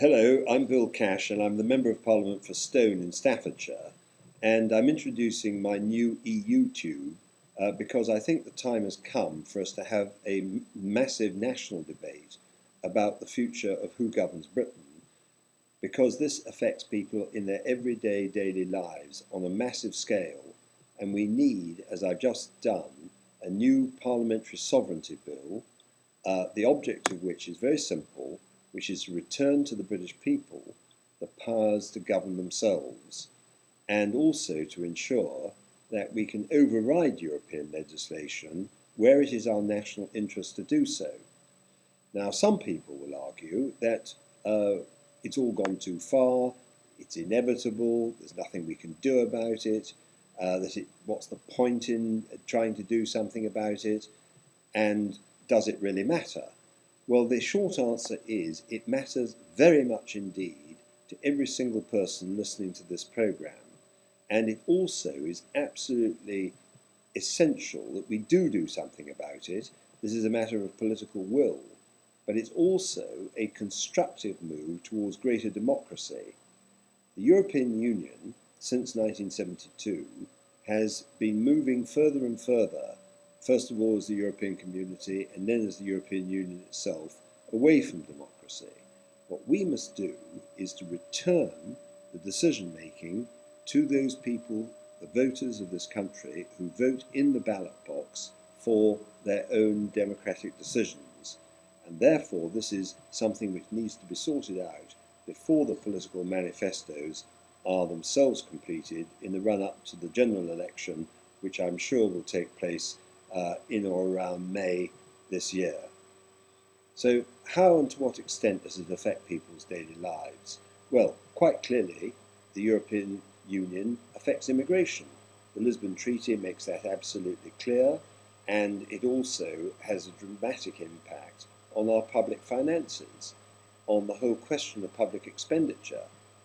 Hello, I'm Bill Cash and I'm the Member of Parliament for Stone in Staffordshire, and I'm introducing my new EU tube because I think the time has come for us to have a massive national debate about the future of who governs Britain, because this affects people in their everyday daily lives on a massive scale, and we need, as I've just done, a new parliamentary sovereignty bill, the object of which is very simple, which is to return to the British people the powers to govern themselves, and also to ensure that we can override European legislation where it is our national interest to do so. Now, some people will argue that it's all gone too far, it's inevitable, there's nothing we can do about it, what's the point in trying to do something about it, and does it really matter? Well, the short answer is it matters very much indeed to every single person listening to this programme. And it also is absolutely essential that we do something about it. This is a matter of political will, but it's also a constructive move towards greater democracy. The European Union, since 1972, has been moving further and further, first of all as the European Community and then as the European Union itself, away from democracy. What we must do is to return the decision making to those people, the voters of this country, who vote in the ballot box for their own democratic decisions. And therefore this is something which needs to be sorted out before the political manifestos are themselves completed in the run-up to the general election, which I'm sure will take place in or around May this year. So how and to what extent does it affect people's daily lives? Well, quite clearly, the European Union affects immigration. The Lisbon Treaty makes that absolutely clear, and it also has a dramatic impact on our public finances, on the whole question of public expenditure,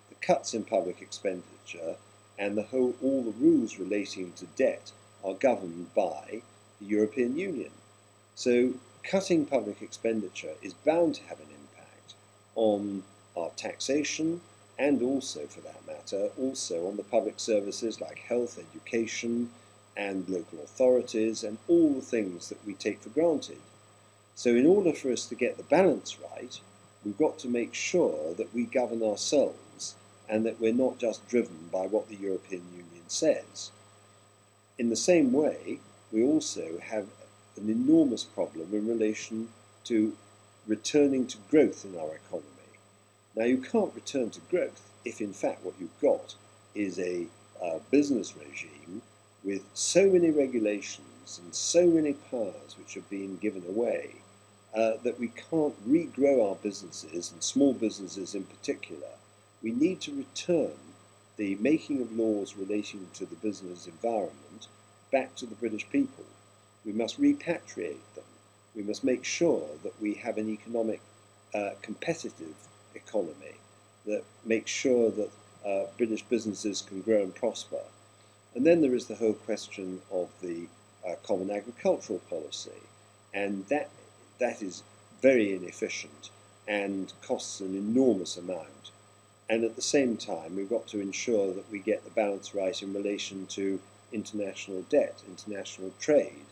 the cuts in public expenditure, and all the rules relating to debt are governed by the European Union. So cutting public expenditure is bound to have an impact on our taxation and also, for that matter, also on the public services like health, education, and local authorities, and all the things that we take for granted. So in order for us to get the balance right, we've got to make sure that we govern ourselves and that we're not just driven by what the European Union says. In the same way, we also have an enormous problem in relation to returning to growth in our economy. Now, you can't return to growth if, in fact, what you've got is a business regime with so many regulations and so many powers which are being given away that we can't regrow our businesses, and small businesses in particular. We need to return the making of laws relating to the business environment back to the British people. We must repatriate them. We must make sure that we have an economic, competitive economy that makes sure that British businesses can grow and prosper. And then there is the whole question of the common agricultural policy, and that is very inefficient and costs an enormous amount. And at the same time, we've got to ensure that we get the balance right in relation to international debt, international trade,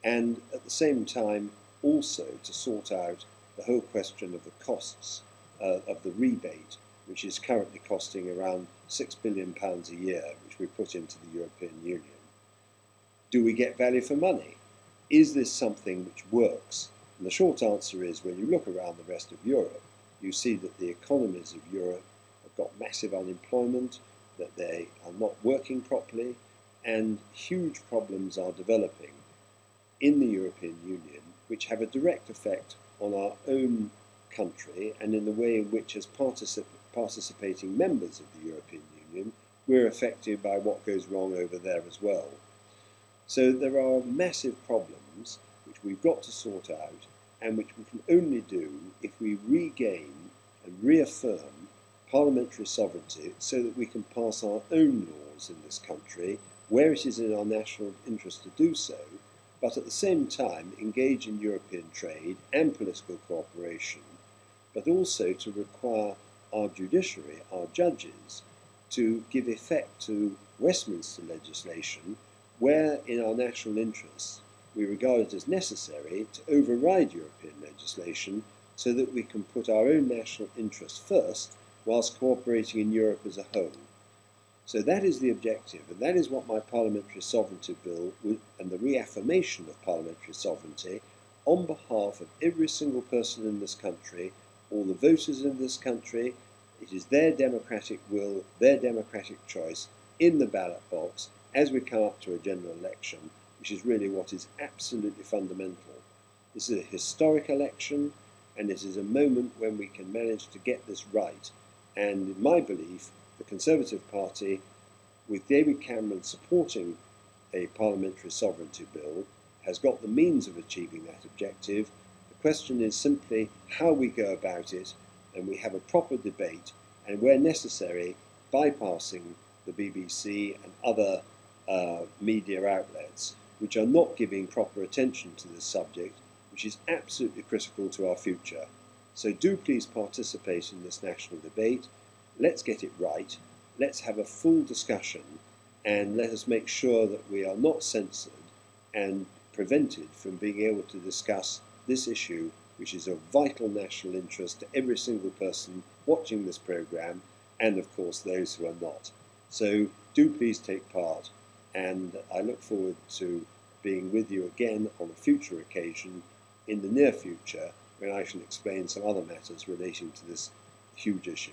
and at the same time also to sort out the whole question of the costs of the rebate, which is currently costing around £6 billion a year, which we put into the European Union. Do we get value for money? Is this something which works? And the short answer is, when you look around the rest of Europe, you see that the economies of Europe have got massive unemployment, that they are not working properly, and huge problems are developing in the European Union which have a direct effect on our own country and in the way in which, as participating members of the European Union, we're affected by what goes wrong over there as well. So there are massive problems which we've got to sort out, and which we can only do if we regain and reaffirm parliamentary sovereignty so that we can pass our own laws in this country where it is in our national interest to do so, but at the same time engage in European trade and political cooperation, but also to require our judiciary, our judges, to give effect to Westminster legislation where, in our national interests, we regard it as necessary to override European legislation so that we can put our own national interests first whilst cooperating in Europe as a whole. So that is the objective, and that is what my Parliamentary Sovereignty Bill and the reaffirmation of parliamentary sovereignty on behalf of every single person in this country, all the voters in this country. It is their democratic will, their democratic choice in the ballot box as we come up to a general election, which is really what is absolutely fundamental. This is a historic election, and it is a moment when we can manage to get this right. And in my belief, the Conservative Party, with David Cameron supporting a parliamentary sovereignty bill, has got the means of achieving that objective. The question is simply how we go about it, and we have a proper debate, and where necessary, bypassing the BBC and other media outlets which are not giving proper attention to this subject, which is absolutely critical to our future. So do please participate in this national debate. Let's get it right. Let's have a full discussion, and let us make sure that we are not censored and prevented from being able to discuss this issue, which is of vital national interest to every single person watching this programme, and of course those who are not. So do please take part, and I look forward to being with you again on a future occasion in the near future, when I shall explain some other matters relating to this huge issue.